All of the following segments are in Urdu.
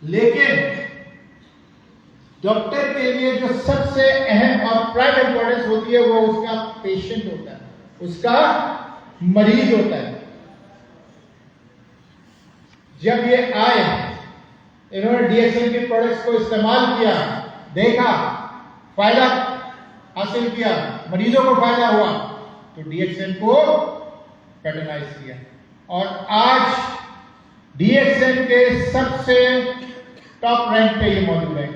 لیکن ڈاکٹر کے لیے جو سب سے اہم اور پرائم امپورٹنس ہوتی ہے وہ اس کا پیشنٹ ہوتا ہے, اس کا مریض ہوتا ہے. جب یہ آئے, انہوں نے ڈی ایکس این کے پروڈکٹس کو استعمال کیا, دیکھا, فائدہ حاصل کیا, مریضوں کو فائدہ ہوا, تو ڈی ایکس این کو پیٹرنائز کیا. اور آج ڈی ایکس این کے سب سے ٹاپ رینک پہ یہ موجود ہے.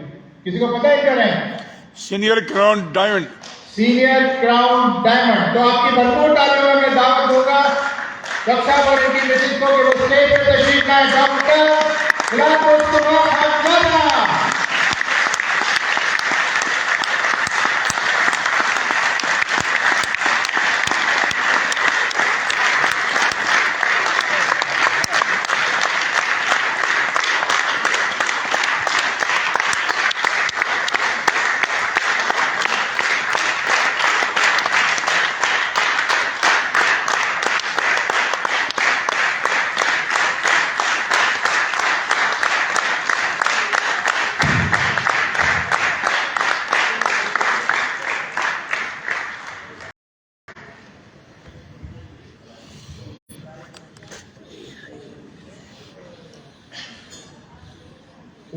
کسی کو پتا ہے کیا rank? Senior crown diamond. Senior crown diamond. تو آپ کی بھرپور تالیوں میں دعوت ہوگا ڈاکٹر صاحب اور ان کی مسز کو کہ وہ اسٹیج پہ تشریف لائیں. ڈاکٹر غلام مصطفیٰ خواجہ.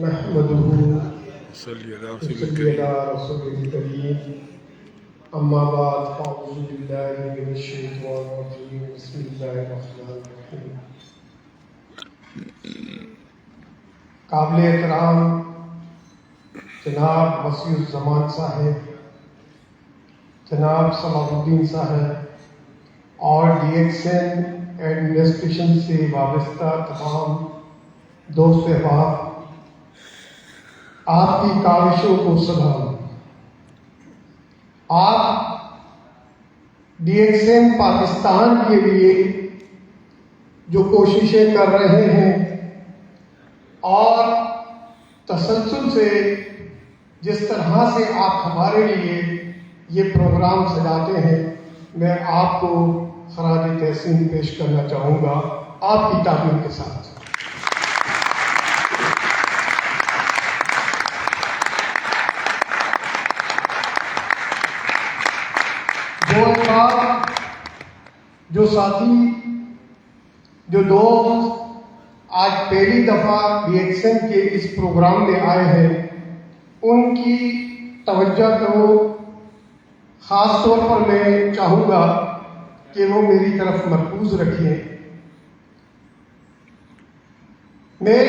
نحمده صلی اللہ ونصلي على رسوله الكريم اما بعد فاعوذ بالله من الشيطان الرجيم بسم الله الرحمن الرحيم. قابل احترام جناب وسیع الزمان صاحب, جناب صلاح الدین صاحب اور ڈی ایکس این ایڈمنسٹریشن سے وابستہ تمام دوست احباب, آپ کی کاوشوں کو سلام. آپ ڈی ایکس این پاکستان کے لیے جو کوششیں کر رہے ہیں اور تسلسل سے جس طرح سے آپ ہمارے لیے یہ پروگرام سجاتے ہیں, میں آپ کو خراج تحسین پیش کرنا چاہوں گا آپ کی تعلیم کے ساتھ. جو احباب, جو ساتھی, جو دوست آج پہلی دفعہ ڈی ایکس این کے اس پروگرام میں آئے ہیں, ان کی توجہ کو خاص طور پر میں چاہوں گا کہ وہ میری طرف مرکوز رکھیں. میں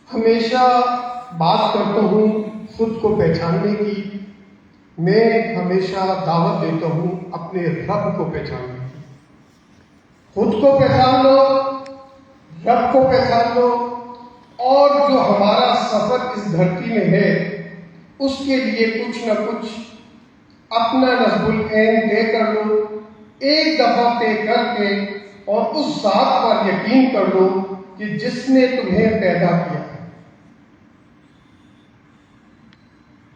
ہمیشہ بات کرتا ہوں خود کو پہچاننے کی, میں ہمیشہ دعوت دیتا ہوں اپنے رب کو پہچاننے کی. خود کو پہچان لو, رب کو پہچان لو, اور جو ہمارا سفر اس دھرتی میں ہے اس کے لیے کچھ نہ کچھ اپنا نصب العین طے کر لو, ایک دفعہ طے کر کے, اور اس ذات پر یقین کر لو کہ جس نے تمہیں پیدا کیا.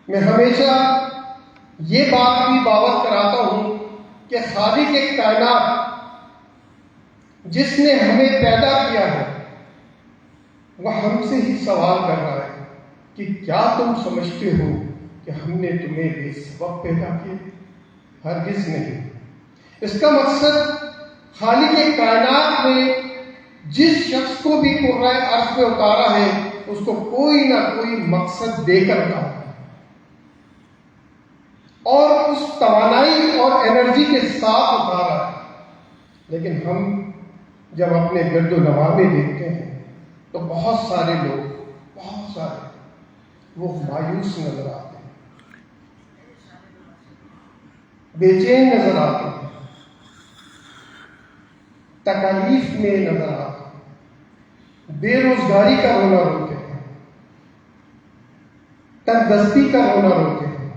میں ہمیشہ یہ بات بھی باور کراتا ہوں کہ خالق کائنات جس نے ہمیں پیدا کیا ہے وہ ہم سے ہی سوال کر رہا ہے کہ کیا تم سمجھتے ہو کہ ہم نے تمہیں بے سبب پیدا کیا؟ ہرگز نہیں. اس کا مقصد خالق کائنات نے جس شخص کو بھی قرۂ ارض پہ اتارا ہے اس کو کوئی نہ کوئی مقصد دے کر اتارا اور اس توانائی اور انرجی کے ساتھ اتارا ہے. لیکن ہم جب اپنے گرد و نواح میں دیکھتے ہیں تو بہت سارے وہ مایوس نظر آتے ہیں, بے چین نظر آتے ہیں, تکالیف میں نظر آتے ہیں, بے روزگاری کا رونا روتے ہیں, تندرستی کا رونا روتے ہیں.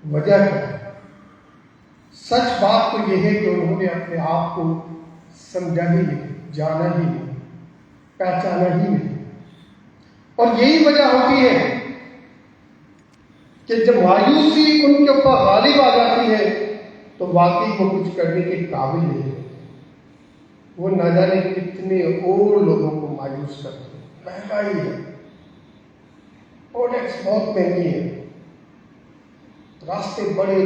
وجہ کیا ہے؟ سچ بات تو یہ ہے کہ انہوں نے اپنے آپ کو سمجھا ہی نہیں, جانا ہی نہیں, پہچانا ہی نہیں. اور یہی وجہ ہوتی ہے کہ جب مایوسی ان کے اوپر غالب آ جاتی ہے تو واقعی وہ کچھ کرنے کے قابل نہیں ہے. وہ نہ جانے کتنے اور لوگوں کو مایوس کرتے ہیں. مہنگائی ہے, پروڈکٹس بہت مہنگی ہیں, راستے بڑے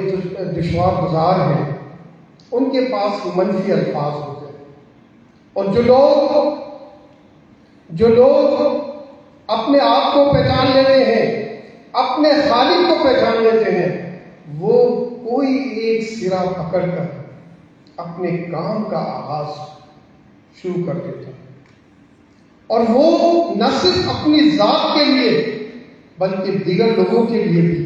دشوار گزار ہیں, ان کے پاس منفی الفاظ ہوتے ہیں. اور جو لوگ اپنے آپ کو پہچان لیتے ہیں, اپنے خالق کو پہچان لیتے ہیں, وہ کوئی ایک سرا پکڑ کر اپنے کام کا آغاز شروع کر دیتے ہیں. اور وہ نہ صرف اپنی ذات کے لیے بلکہ دیگر لوگوں کے لیے بھی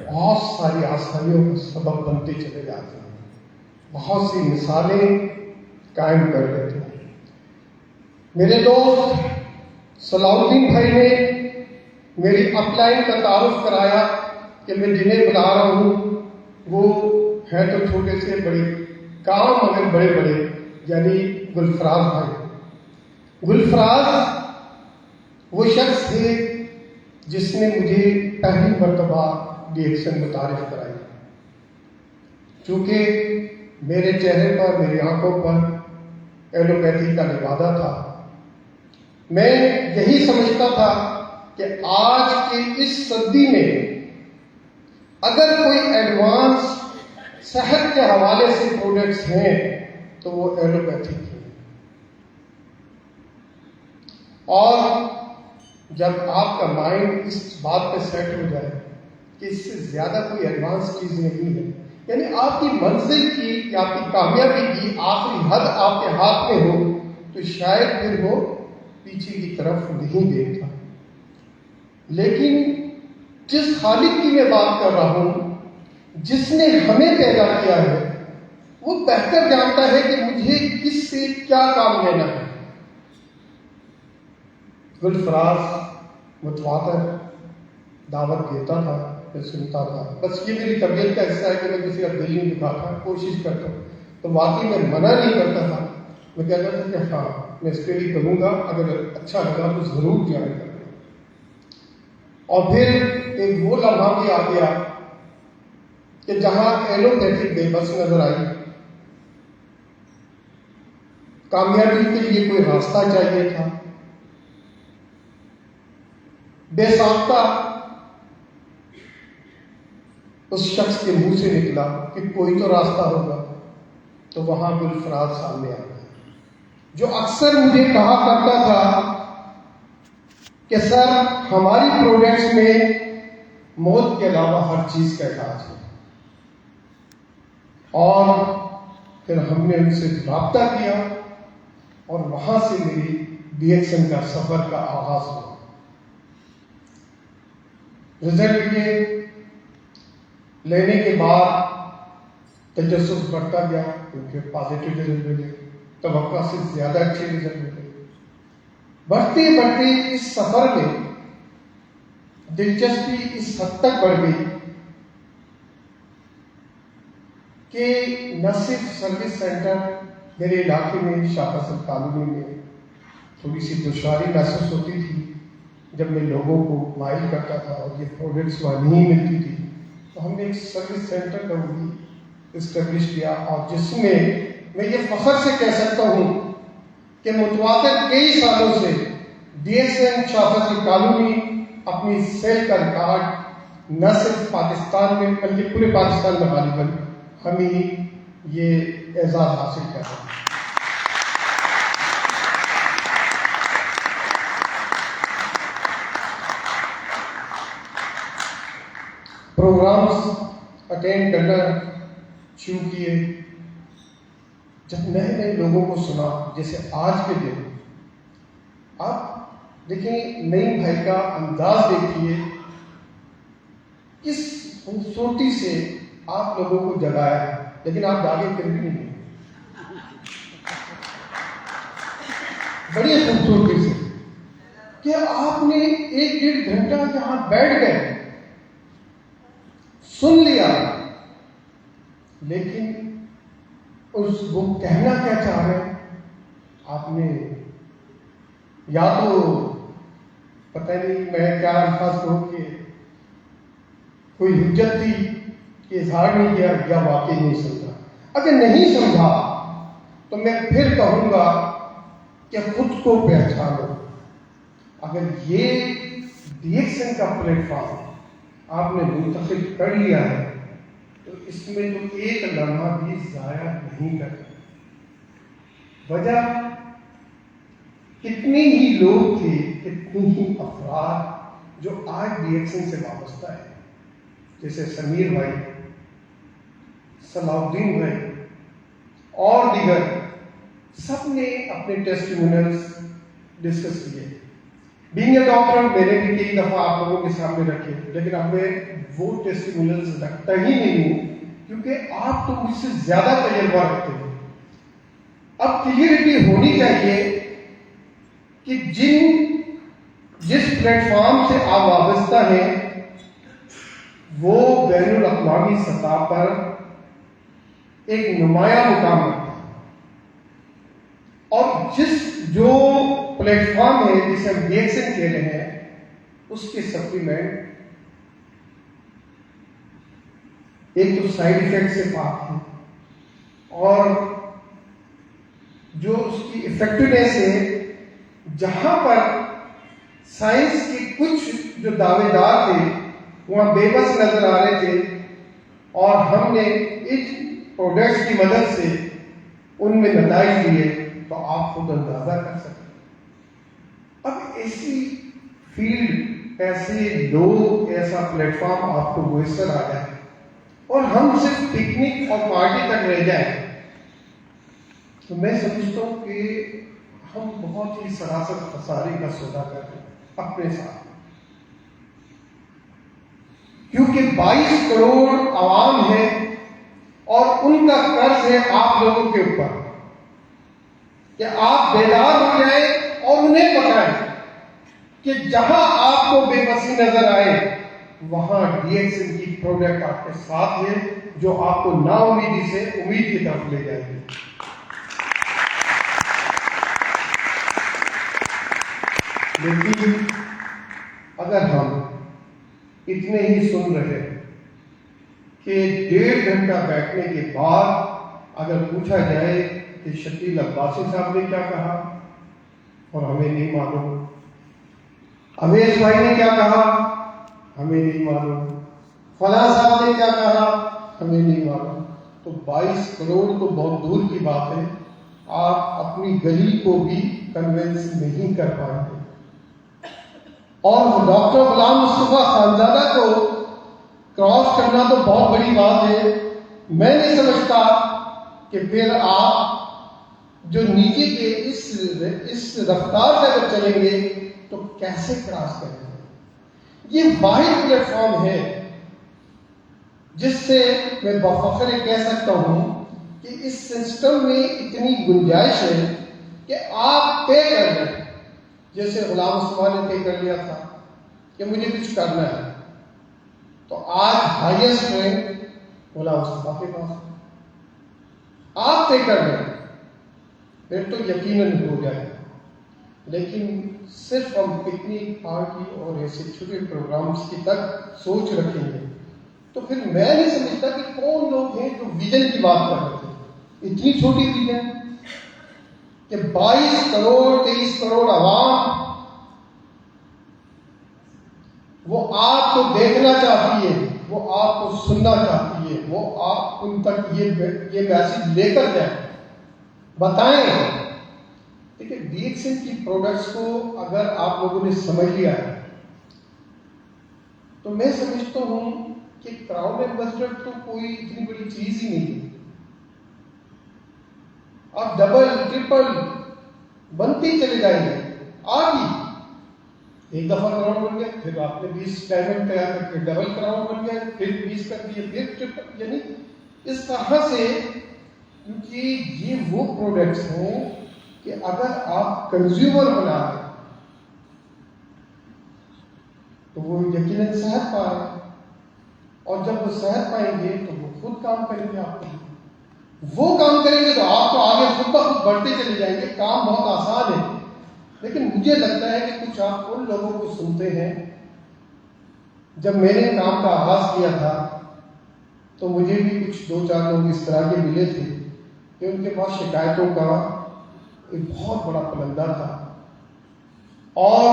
بہت ساری آسانیوں کا سبب بنتے چلے جاتے ہیں. بہت سی مثالیں قائم کر دیتے ہیں. میرے دوست صلاح الدین بھائی نے میری اپ لائن کا تعارف کرایا کہ میں جنہیں بلا رہا ہوں وہ ہیں تو چھوٹے سے بڑے کام مگر بڑے بڑے, یعنی گلفراز بھائی. گلفراز وہ شخص تھے جس نے مجھے پہلی مرتبہ ڈی ایکشن متعارف کرائی. چونکہ میرے چہرے پر, میری آنکھوں پر ایلوپیتھی کا لبادہ تھا, میں یہی سمجھتا تھا کہ آج کے اس صدی میں اگر کوئی ایڈوانس صحت کے حوالے سے پروڈکٹس ہیں تو وہ ایلوپیتھی ہیں. اور جب آپ کا مائنڈ اس بات پہ سیٹ ہو جائے کہ اس سے زیادہ کوئی ایڈوانس چیز نہیں ہے, یعنی آپ کی منزل کی یا آپ کی کامیابی کی آخری حد آپ کے ہاتھ میں ہو, تو شاید پھر وہ پیچھے کی طرف نہیں دیکھتا. لیکن جس خالق کی میں بات کر رہا ہوں, جس نے ہمیں پیدا کیا ہے, وہ بہتر جانتا ہے کہ مجھے کس سے کیا کام لینا ہے. گلفراز متواتر دعوت دیتا تھا, میں سنتا تھا. بس یہ میری طبیعت کا حصہ ہے کہ میں کسی کا دل نہیں دکھاتا, کوشش کرتا ہوں. تو واقعی میں منع نہیں کرتا تھا, میں کہتا تھا کہ ہاں میں اس کے لیے کروں گا, اگر اچھا لگا تو ضرور جوائن کروں. اور پھر ایک وہ لمحہ بھی آ گیا کہ جہاں ایلوپیتھی بے بس نظر آئی. کامیابی کے لیے کوئی راستہ چاہیے تھا. بے ساختہ اس شخص کے منہ سے نکلا کہ کوئی تو راستہ ہوگا, تو وہاں گلفراز سامنے آ گیا, جو اکثر مجھے کہا کرتا تھا کہ سر ہماری پروڈکٹس میں موت کے علاوہ ہر چیز کا علاج ہے. اور پھر ہم نے ان سے رابطہ کیا اور وہاں سے میری ڈی ایکشن کا سفر کا آغاز ہوا. رزلٹ یہ لینے کے بعد تجسس بڑھتا گیا, کیونکہ پازیٹیو رزلٹ ملے, توقع سے زیادہ اچھے رزلٹ ملے. بڑھتے بڑھتے اس سفر میں دلچسپی اس حد تک بڑھ گئی کہ نہ صرف سروس سینٹر میرے علاقے میں شاہ فیصل کالونی میں تھوڑی سی دشواری محسوس ہوتی تھی جب میں لوگوں کو مائل کرتا تھا اور یہ پروڈکٹس وہاں نہیں ملتی تھی, تو ہم نے ایک سروس سینٹر کا بھی اسٹیبلش کیا, اور جس میں میں یہ فخر سے کہہ سکتا ہوں کہ متواتر کئی سالوں سے ڈی ایس این شاہ فیصل کالونی اپنی سیل کا ریکارڈ نہ صرف پاکستان میں بلکہ پورے پاکستان میں غالباً ہم ہی یہ اعزاز حاصل کر رہے ہیں. پروگرامز اٹینڈ کرنا شروع کیے. جب نئے نئے لوگوں کو سنا, جیسے آج کے دن آپ دیکھیں نئی بھائی کا انداز دیکھیے, کس خوبصورتی سے آپ لوگوں کو جگایا ہے, لیکن آپ جاگے پھر بھی نہیں, بڑی خوبصورتی سے کہ آپ نے 1-1.5 گھنٹہ یہاں بیٹھ گئے, سن لیا, لیکن اس وہ کہنا کیا چاہ رہے ہیں آپ نے یا تو پتہ نہیں میں کیا الفاظ کہوں کہ کوئی حجت تھی کہ اظہار نہیں کیا یا واقعی نہیں سمجھا. اگر نہیں سمجھا تو میں پھر کہوں گا کہ خود کو پہچانو. اگر یہ ڈی ایکس این کا پلیٹ فارم آپ نے منتخب کر لیا ہے تو اس میں تو ایک لمحہ بھی ضائع نہیں کرنا. وجہ کتنے ہی لوگ تھے، کتنے ہی افراد جو آج ڈی ایکس این سے وابستہ ہیں، جیسے سمیر بھائی، صلاح الدین بھائی اور دیگر، سب نے اپنے ٹیسٹیمونیلز ڈسکس کیے. بینگ اے ڈاکٹر میں نے بھی کئی دفعہ آپ لوگوں کے سامنے رکھے، لیکن اب میں وہ ٹیسٹیمونیلز رکھتا ہی نہیں ہوں کیونکہ آپ تو مجھ سے زیادہ تجربہ رکھتے ہیں. اب کلیئرٹی ہونی چاہیے کہ جس پلیٹ فارم سے آپ وابستہ ہیں وہ بین الاقوامی سطح پر ایک نمایاں مقام رکھتا ہے، اور جو پلیٹ فارم ہے جسے ہم ڈی ایکس این کہہ رہے ہیں اس کے سپلیمنٹ ایک تو سائڈ افیکٹ سے پاک ہے، اور جو اس کی افیکٹونیس ہے، جہاں پر سائنس کے کچھ جو دعوے دار تھے وہاں بے بس نظر آ رہے تھے، اور ہم نے اس پروڈکٹس کی مدد سے ان میں نتائج دیے، تو آپ خود اندازہ کر سکتے. اب ایسی فیلڈ، ایسے لوگ، ایسا پلیٹ فارم آپ کو میسر آ جائے اور ہم صرف پکنک اور پارٹی تک رہ جائیں، تو میں سمجھتا ہوں کہ ہم بہت ہی سراسر خسارے کا سودا کر رہے ہیں اپنے ساتھ. کیونکہ 22 کروڑ عوام ہے اور ان کا قرض ہے آپ لوگوں کے اوپر کہ آپ بیدار ہو جائیں اور انہیں بتائیں کہ جہاں آپ کو بے بسی نظر آئے وہاں ڈی ایکس این کی پروڈکٹ آپ کے ساتھ ہے جو آپ کو نا امیدی سے امید کی طرف لے جائے گی. لیکن اگر ہم اتنے ہی سن رہے ہیں کہ 1.5 گھنٹہ بیٹھنے کے بعد اگر پوچھا جائے کہ شکیل عباسی صاحب نے کیا کہا اور ہمیں نہیں معلوم، اویس بھائی نے کیا کہا ہمیں نہیں معلوم، فلاں صاحب نے کیا کہا ہمیں نہیں معلوم، تو 22 کروڑ تو بہت دور کی بات ہے، آپ اپنی گلی کو بھی کنونس نہیں کر پائیں گے. اور ڈاکٹر غلام مصطفیٰ خانزادہ کو کراس کرنا تو بہت بڑی بات ہے. میں نہیں سمجھتا کہ پھر آپ جو نیچے کے اس رفتار سے اگر چلیں گے تو کیسے کراس کریں گے. یہ واحد پلیٹ فارم ہے جس سے میں بفخر کہہ سکتا ہوں کہ اس سسٹم میں اتنی گنجائش ہے کہ آپ طے کر لیں. جیسے غلام مصطفیٰ نے طے کر لیا تھا کہ مجھے کچھ کرنا ہے، تو آج ہائیسٹ رینک غلام مصطفیٰ کے پاس ہے. آپ طے کر لیں پھر تو یقیناً ہو جائے گا. لیکن صرف ہم پکنک، پارٹی اور ایسے چھوٹے پروگرامز کی تک سوچ رکھیں گے تو پھر میں نہیں سمجھتا کہ کون لوگ ہیں جو ویژن کی بات کر رہے تھے. اتنی چھوٹی ویژن کہ 22 کروڑ 23 کروڑ عوام وہ آپ کو دیکھنا چاہتی ہے، وہ آپ کو سننا چاہتی ہے، وہ آپ ان تک یہ میسج لے کر جائیں، بتائیں. دیکھیے ڈی ایکس این کی پروڈکٹس کو اگر آپ لوگوں نے سمجھ لیا ہے تو میں سمجھتا ہوں کہ کراؤڈ انویسٹر تو کوئی اتنی بڑی چیز ہی نہیں ہے. آپ ڈبل ٹرپل بنتی چلے جائیں گے. آگے ایک دفعہ کراؤڈ بن گیا، پھر آپ نے 20 ڈائمنڈ تیار کر کے ڈبل کراؤڈ بن گیا، پھر 20 کر دیے، پھر ٹرپل. یعنی اس طرح سے، کیونکہ یہ وہ پروڈکٹس ہیں کہ اگر آپ کنزیومر بنا رہے تو وہ یقیناً صحت پا رہے ہیں، اور جب وہ صحت پائیں گے تو وہ خود کام کریں گے. آپ کو وہ کام کریں گے تو آپ تو آگے خود بخود بڑھتے چلے جائیں گے. کام بہت آسان ہے. لیکن مجھے لگتا ہے کہ کچھ آپ ان لوگوں کو سنتے ہیں. جب میں نے کام کا آغاز کیا تھا تو مجھے بھی کچھ 2-4 لوگ اس طرح کے ملے تھے کہ ان کے پاس شکایتوں کا ایک بہت بڑا پلندہ تھا، اور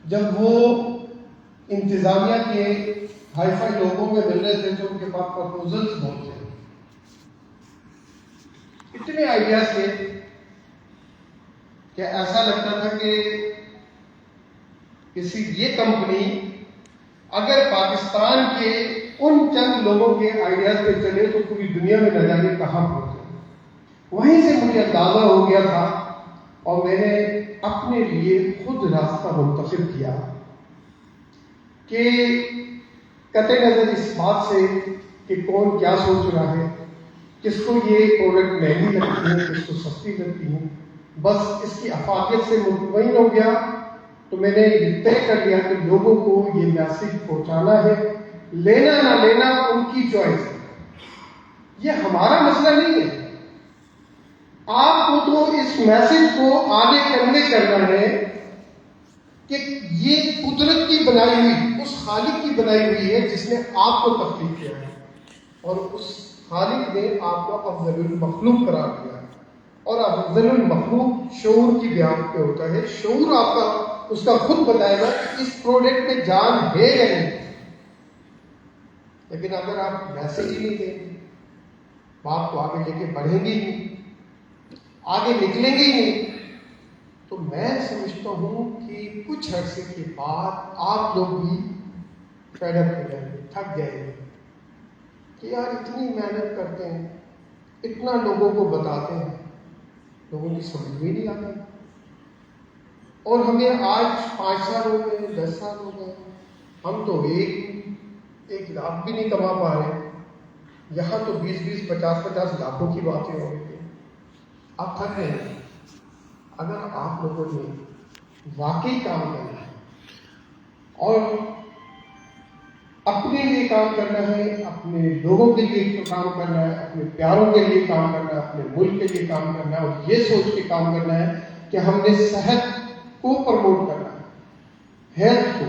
جب وہ انتظامیہ کے ہائی فائی لوگوں میں مل رہے تھے تو ان کے پاس پرپوزلس بہت تھے، اتنے آئیڈیاز تھے کہ ایسا لگتا تھا کہ یہ کمپنی اگر پاکستان کے ان چند لوگوں کے آئیڈیاز پہ چلے تو پوری دنیا میں نہ جانے کہاں پہنچے۔ وہیں سے مجھے اندازہ ہو گیا تھا اور میں نے اپنے لیے خود راستہ منتخب کیا کہ قطع نظر اس بات سے کہ کون کیا سوچ رہا ہے، کس کو یہ پروڈکٹ مہنگی لگتی ہے، کس کو سستی لگتی ہے، بس اس کی افادیت سے مطمئن ہو گیا تو میں نے یہ طے کر لیا کہ لوگوں کو یہ میسج پہنچانا ہے، لینا نہ لینا ان کی چوائس ہے، یہ ہمارا مسئلہ نہیں ہے۔ آپ کو تو اس میسج کو آگے کنوے کرنا ہے کہ یہ قدرت کی بنائی ہوئی، اس خالق کی بنائی ہوئی ہے جس نے آپ کو تخلیق کیا ہے، اور اس خالق نے آپ کو افضل المخلوق قرار دیا ہے، اور افضل المخلوق شعور کی بیان پہ ہوتا ہے۔ شعور آپ کا اس کا خود بتائے گا کہ اس پروڈکٹ میں جان ہے یا نہیں، لیکن اگر آپ میسج ہی نہیں دیں گے، بات کو آگے لے کے بڑھیں گے ہی نہیں، آگے نکلیں گے ہی نہیں، تو میں سمجھتا ہوں کہ کچھ عرصے کے بعد آپ لوگ بھی فیڈ اپ ہو جائیں گے، تھک جائیں گے کہ یار اتنی محنت کرتے ہیں، اتنا لوگوں کو بتاتے ہیں، لوگوں کی سمجھ میں نہیں آتی، اور ہمیں آج 5 سال ہو گئے، 10 سال ہو گئے، ہم تو ایک لاکھ بھی نہیں کما پا رہے، یہاں تو 20 50 لاکھوں کی باتیں ہو رہی ہیں۔ آپ تھک رہے ہیں۔ اگر آپ لوگوں نے واقعی کام کرنا ہے اور اپنے لیے کام کرنا ہے، اپنے لوگوں کے لیے کام کرنا ہے، اپنے پیاروں کے لیے کام کرنا ہے، اپنے ملک کے لیے کام کرنا ہے، اور یہ سوچ کے کام کرنا ہے کہ ہم نے صحت کو پروموٹ کرنا ہے، ہیلتھ کو،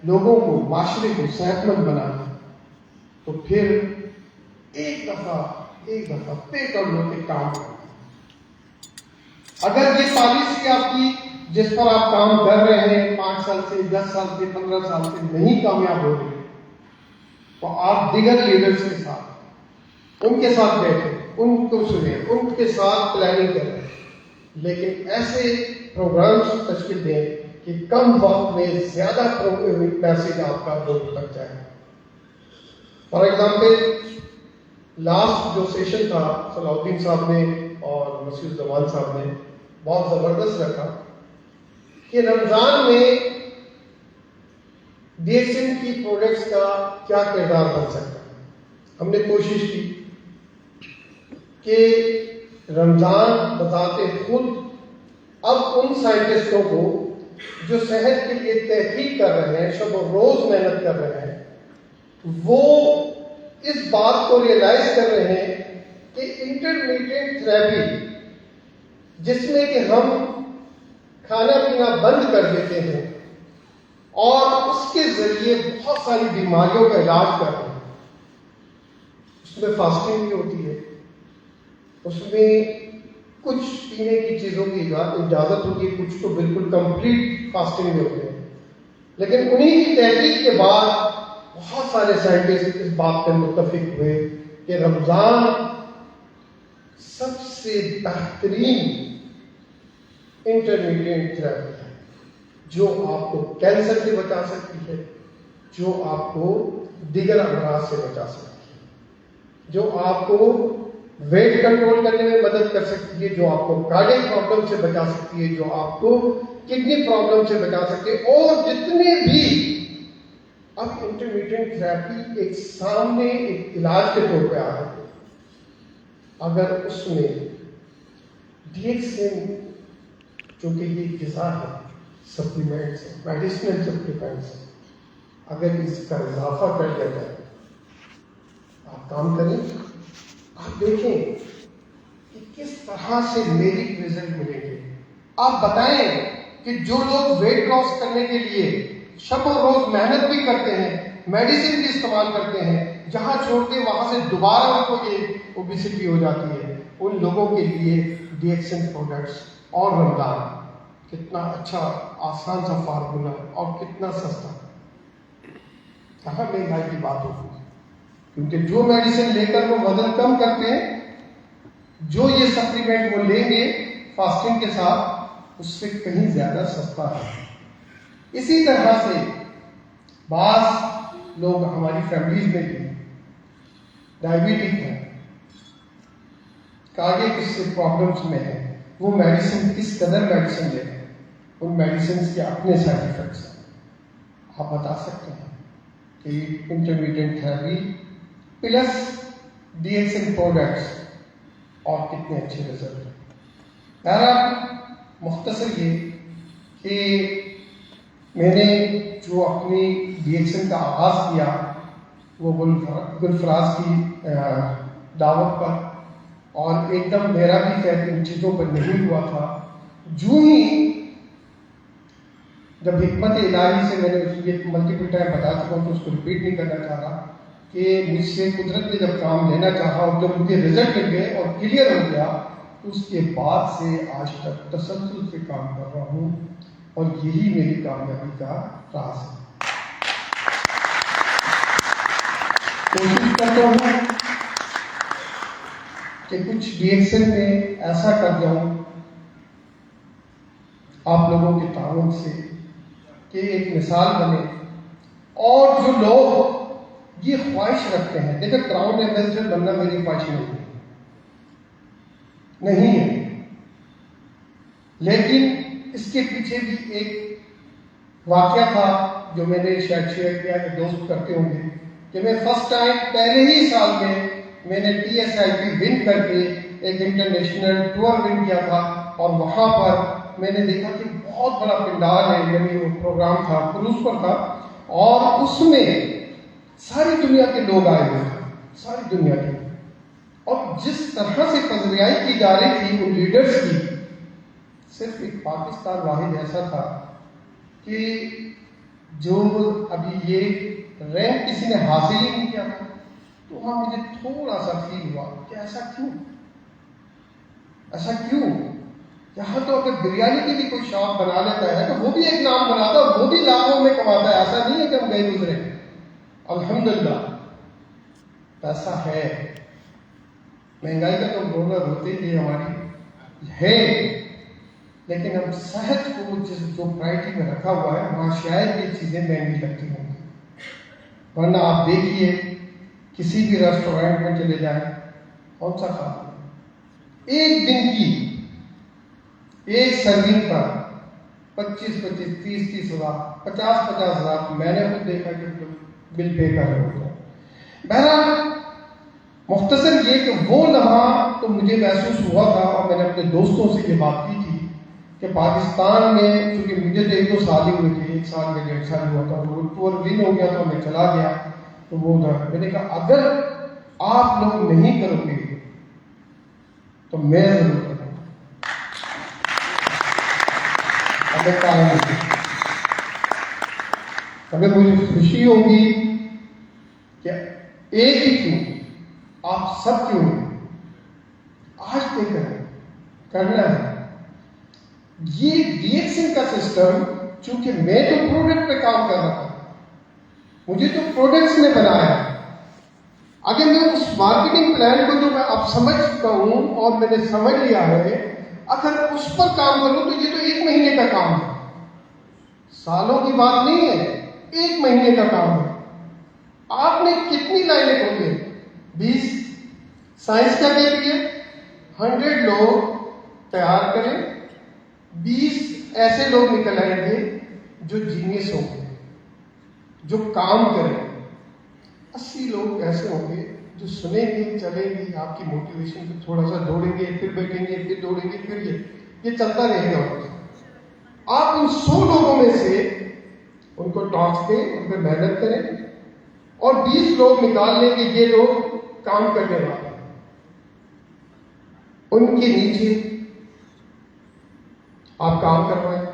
لوگوں کو، معاشرے کو صحت مند بنانا ہے، تو پھر ایک دفعہ پے کر لو کہ کام کرنا ہے۔ اگر یہ پالیسی آپ کی جس پر آپ کام کر رہے ہیں 5 سال سے، 10 سال سے، 15 سال سے نہیں کامیاب ہو رہی، تو آپ دیگر لیڈرز کے ساتھ ان کے ساتھ بیٹھیں، ان کو سنیں، ان کے ساتھ پلاننگ کریں، لیکن ایسے پروگرامز تشکیل دیں کہ کم وقت میں زیادہ میسج آپ کا لوگوں تک جائے۔ فار ایگزامپل لاسٹ جو سیشن تھا صلاح الدین صاحب نے اور مسعود زمان صاحب نے بہت زبردست رکھا کہ رمضان میں ڈی ایکس این کی پروڈکٹس کا کیا کردار بن سکتا ہے۔ ہم نے کوشش کی کہ رمضان بذات خود اب ان سائنٹسٹوں کو جو صحت کے لیے تحقیق کر رہے ہیں، شب و روز محنت کر رہے ہیں، وہ اس بات کو ریئلائز کر رہے ہیں کہ انٹرمیڈیٹ تھراپی جس میں کہ ہم کھانا پینا بند کر دیتے ہیں اور اس کے ذریعے بہت ساری بیماریوں کا علاج کر رہے ہیں، اس میں فاسٹنگ بھی ہوتی ہے، اس میں کچھ پینے کی چیزوں کی اجازت ہوتی ہے، کچھ تو بالکل کمپلیٹ فاسٹنگ میں ہوتے ہیں، لیکن انہی کی تحقیق کے بعد بہت سارے سائنٹسٹ اس بات پر متفق ہوئے کہ رمضان سب سے بہترین انٹرمیڈیٹ تھراپی ہے جو آپ کو کینسر سے بچا سکتی ہے، جو آپ کو دیگر امراض سے بچا سکتی ہے، جو آپ کو ویٹ کنٹرول کرنے میں مدد کر سکتی ہے، جو آپ کو کارڈیک پرابلم سے بچا سکتی ہے، جو آپ کو کڈنی پرابلم سے بچا سکتی ہے، اور جتنے بھی اب انٹرمیڈیٹ تھراپی ایک سامنے ایک علاج کے طور پہ آ رہے ہیں، اگر اس میں ڈی ایکس این جو کہ یہ غذا ہے، سپلیمنٹس ہے، میڈیسنل سپلیمنٹس ہے، اگر اس کا اضافہ کر دیا جائے، آپ کام کریں، آپ دیکھیں کہ کس طرح سے میری رزلٹ ملیں گے۔ آپ بتائیں کہ جو لوگ ویٹ لاس کرنے کے لیے شب و روز محنت بھی کرتے ہیں، میڈیسن بھی استعمال کرتے ہیں، جہاں چھوڑتے وہاں سے دوبارہ ان کو یہ اوبیسٹی ہو جاتی ہے، ان لوگوں کے لیے ڈی ایکسن پروڈکٹس اور رمضان کتنا اچھا آسان سا فارمولا اور کتنا سستا، کہاں مہنگائی کی بات ہوتی ہے، کیونکہ جو میڈیسن لے کر وہ وزن کم کرتے ہیں، جو یہ سپلیمنٹ وہ لیں گے فاسٹنگ کے ساتھ، اس سے کہیں زیادہ سستا ہے۔ اسی طرح سے بعض لوگ ہماری فیملیز میں بھی ڈائبٹک ہیں، آگے کس سے پرابلمس میں ہیں، وہ میڈیسن کس قدر میڈیسن لے ہیں، ان میڈیسنس کے اپنے سائڈ افیکٹس ہیں۔ آپ بتا سکتے ہیں کہ intermediate therapy plus D action products اور کتنے اچھے رزلٹ ہیں۔ بہرحال مختصر یہ کہ میں نے جو اپنی ڈی ایکسن کا آغاز کیا وہ گلفراز کی دعوت پر، اور ایک دم میرا بھی خیر ان چیزوں پر نہیں ہوا تھا۔ جو ہی جب حکمت الہی سے میں نے یہ ملٹیپل ٹائم بتا چکا ہوں تو اس کو ریپیٹ نہیں کرنا چاہ رہا کہ مجھ سے قدرت نے جب کام لینا چاہا اور جب مجھے رزلٹ مل گئے اور کلیئر ہو گیا، تو اس کے بعد سے آج تک تسلسل سے کام کر رہا ہوں، اور یہی میری کامیابی کا راز ہے۔ کوشش کرتا ہوں کہ کچھ ڈی ایکسن میں ایسا کر جاؤں آپ لوگوں کے تعاون سے کہ ایک مثال بنے، اور جو لوگ یہ خواہش رکھتے ہیں، دیکھیں کراؤن ایمبیسڈر بننا میری خواہش نہیں ہے، لیکن اس کے پیچھے بھی ایک واقعہ تھا جو میں نے شاید شیئر کیا کہ دوست کرتے ہوں گے، کہ میں فرسٹ ٹائم پہلے ہی سال میں نے T S I P one کر کے ایک انٹرنیشنل ٹور ون کیا تھا، اور وہاں پر میں نے دیکھا کہ بہت بڑا پنڈال ہے، یعنی وہ پروگرام تھا کروز پر تھا، اور اس میں ساری دنیا کے لوگ آئے ہوئے تھے، ساری دنیا کے، اور جس طرح سے پذیرائی کی جا رہی تھی ان لیڈرز کی، صرف ایک پاکستان واحد ایسا تھا کہ جو ابھی یہ رینک کسی نے حاصل ہی نہیں کیا تھا۔ تو وہاں مجھے تھوڑا سا فیل ہوا کہ ایسا کیوں؟ یہاں تو اگر بریانی کی بھی کوئی شاپ بنا لیتا ہے تو وہ بھی ایک نام بناتا ہے، وہ بھی لاکھوں میں کماتا ہے، ایسا نہیں ہے کہ ہم گئے گزرے۔ الحمدللہ پیسہ ہے، مہنگائی کا تو ڈالر ہوتے ہی ہماری ہے، لیکن ہم صحت کو جو پرائرٹی میں رکھا ہوا ہے وہاں شاید یہ چیزیں مہنگی لگتی ہوں گی، ورنہ آپ دیکھیے کسی بھی ریسٹورینٹ میں چلے جائیں، کون سا کھانا ایک دن کی ایک سرونگ پر 25,000 30,000 ہزار 50,000 ہزار میں نے خود دیکھا کہ بل پے کر رہے ہوتا ہے۔ بہرحال مختصر یہ کہ وہ لمحہ تو مجھے محسوس ہوا تھا، اور میں نے اپنے دوستوں سے یہ بات کی تھی کہ پاکستان میں چونکہ مجھے تو 1-2 سال ہی ہوئے تھے، 1 سال یا 1.5 سال ہوا تھا، وہ ٹور ون ہو گیا تو میں چلا گیا، تو وہ میں نے کہا اگر آپ لوگ نہیں کرو گے تو میں ضرور کروں گا۔ اگر مجھے خوشی ہوگی کہ ایک ہی کیوں آپ سب کیوں آج پہ کرنا ہے۔ یہ ڈی ایکسن کا سسٹم، چونکہ میں تو پروڈکٹ پہ کام کر رہا تھا، مجھے تو پروڈکٹس نے بنایا، اگر میں اس مارکیٹنگ پلان کو جو میں اب سمجھ چکا ہوں اور میں نے سمجھ لیا ہے، اگر اس پر کام کروں تو یہ تو 1 مہینے کا کام ہے، سالوں کی بات نہیں ہے، 1 مہینے کا کام ہے۔ آپ نے کتنی لائنیں کھولی؟ 20 سائنس کا کہہ دیے 100 لوگ تیار کریں، 20 ایسے لوگ نکل آئیں گے جو جینیس ہوں گے، جو کام کریں، 80 لوگ ایسے ہوں گے جو سنیں گے، چلیں گے، آپ کی موٹیویشن پہ تھوڑا سا دوڑیں گے، پھر بیٹھیں گے، پھر دوڑیں گے، پھر یہ چلتا رہے گا۔ آپ ان 100 لوگوں میں سے ان کو ٹاس دیں، ان پہ محنت کریں، اور 20 لوگ نکال لیں کہ یہ لوگ کام کرنے والے ہیں، ان کے نیچے آپ کام کروائیں،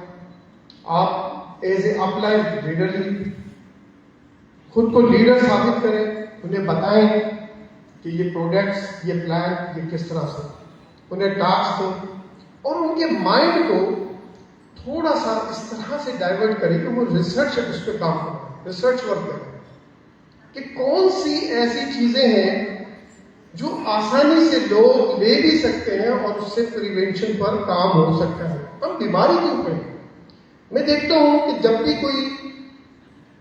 آپ as a up line leader خود کو لیڈر ثابت کریں، انہیں بتائیں کہ یہ پروڈکٹس، یہ پلان، یہ کس طرح سے، انہیں ٹاسک دیں اور ان کے مائنڈ کو تھوڑا سا اس طرح سے ڈائیورٹ کریں کہ وہ ریسرچ اس پہ کام کریں، ریسرچ ورک کریں کہ کون سی ایسی چیزیں ہیں جو آسانی سے لوگ لے بھی سکتے ہیں اور اس سے پریونشن پر کام ہو سکتا ہے. ہم بیماری کیوں پڑیں؟ میں دیکھتا ہوں کہ جب بھی کوئی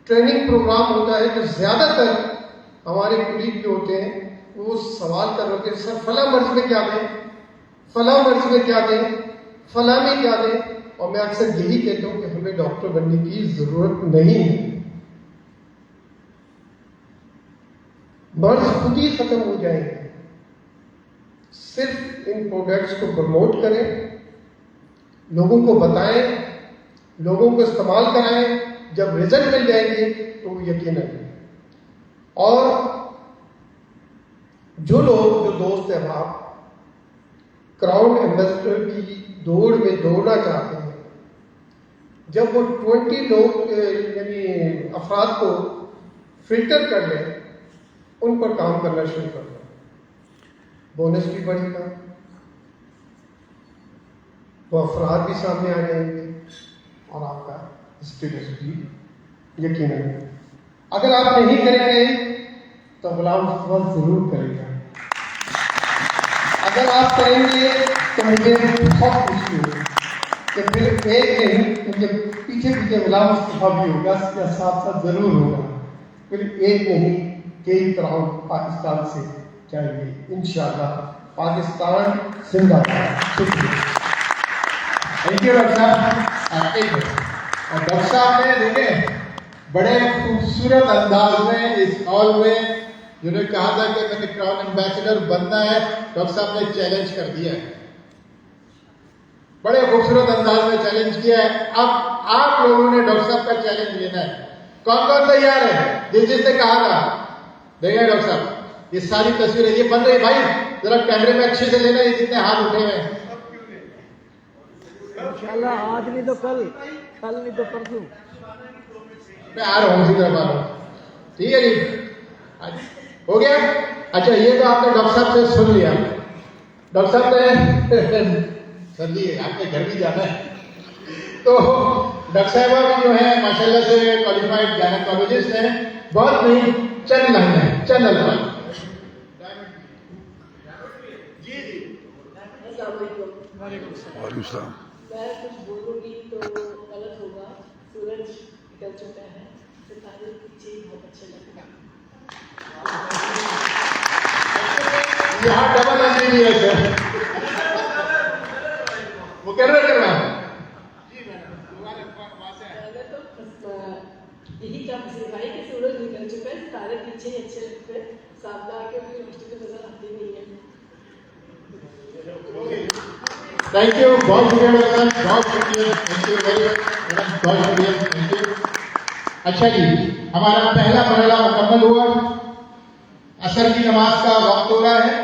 ٹریننگ پروگرام ہوتا ہے تو زیادہ تر ہمارے کلیگ جو ہوتے ہیں وہ سوال کر رہے ہوتے ہیں، سر فلاں مرض میں کیا دیں، فلاں مرض میں کیا دیں، فلاں میں کیا دیں. اور میں اکثر یہی کہتا ہوں کہ ہمیں ڈاکٹر بننے کی ضرورت نہیں ہے. مرض خود ہی ختم ہو جائیں گے. صرف ان پروڈکٹس کو پروموٹ کریں، لوگوں کو بتائیں، لوگوں کو استعمال کرائیں. جب رزلٹ مل جائیں گے تو وہ یقیناً. اور جو لوگ، جو دوست احباب کراؤن ایمبیسڈر کی دوڑ میں دوڑنا چاہتے ہیں، جب وہ 20 لوگ یعنی افراد کو فلٹر کر لیں، ان پر کام کرنا شروع کر دیں، بونس بھی بڑھے گا، وہ افراد بھی سامنے آ جائیں گے اور آپ کا اسٹیٹس بھی یقیناً. اگر آپ نہیں کریں گے تو غلام مصطفیٰ ضرور کرے گا. اگر آپ کریں گے تو مجھے بہت خوشی ہوگی کہ پھر ایک نہیں، ان کے پیچھے پیچھے غلام مصطفیٰ بھی ہوگا یا ساتھ ساتھ ضرور ہوگا. پھر ایک نہیں کئی کراؤن پاکستان سے جائیں گے انشاءاللہ. پاکستان زندہ باد. شکریہ. تھینک یو ڈاکٹر صاحب. ایک منٹ. اور ڈاکٹر صاحب نے دیکھیں بڑے خوبصورت انداز میں اس ہال میں جنہوں نے کہا تھا کہ میں نے کراؤن ایمبیسڈر بننا ہے، ڈاکٹر صاحب نے چیلنج کر دیا ہے. بڑے خوبصورت انداز میں چیلنج کیا ہے. اب آپ لوگوں نے ڈاکٹر صاحب کا چیلنج لینا ہے. کون کون تیار ہے؟ جس نے کہا تھا. دیکھیں ڈاکٹر صاحب یہ ساری تصویریں یہ بن رہی. بھائی ذرا کیمرے میں اچھے سے لینا، یہ جتنے ہاتھ اٹھے ہوئے ہیں. انشاءاللہ آج نہیں تو کل نہیں تو پرسوں میں آ رہا ہوں اسی طرف آ رہا ہوں. ٹھیک ہے جی، ہو گیا. اچھا یہ تو آپ نے ڈاکٹر صاحب سے سن لیا. ڈاکٹر صاحب نے سن لیے، آپ نے گھر بھی جانا ہے. تو ڈاکٹر صاحبہ بھی جو ہے ماشاء اللہ سے کوالیفائڈ گائنیکالوجسٹ ہیں. بہت نہیں چند لائن ہے، چند الفاظ. وعلیکم السلام. میں کچھ بولوں گی تو غلط ہوگا. سورج نکل چکا ہے، ستارے پیچھے بہت اچھے لگے گا. یہاں ڈبل انجینئر ہے وہ کر رہا ہے. میں تو یہی کام سے بھائی کہ سورج نکل چکا ہے، ستارے پیچھے ہی اچھے لگتے ہیں. سامنے آ کے بھی روشنی تو نظر آتی نہیں ہے. Thank you. بہت شکریہ ڈاکٹر صاحب، بہت شکریہ. تھینک یو ویری مچ، بہت شکریہ. Thank you. اچھا جی، ہمارا پہلا مرحلہ مکمل ہوا. عصر کی نماز کا وقت ہو رہا ہے.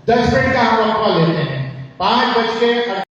10 منٹ کا ہم وقفہ لیتے ہیں. 5:48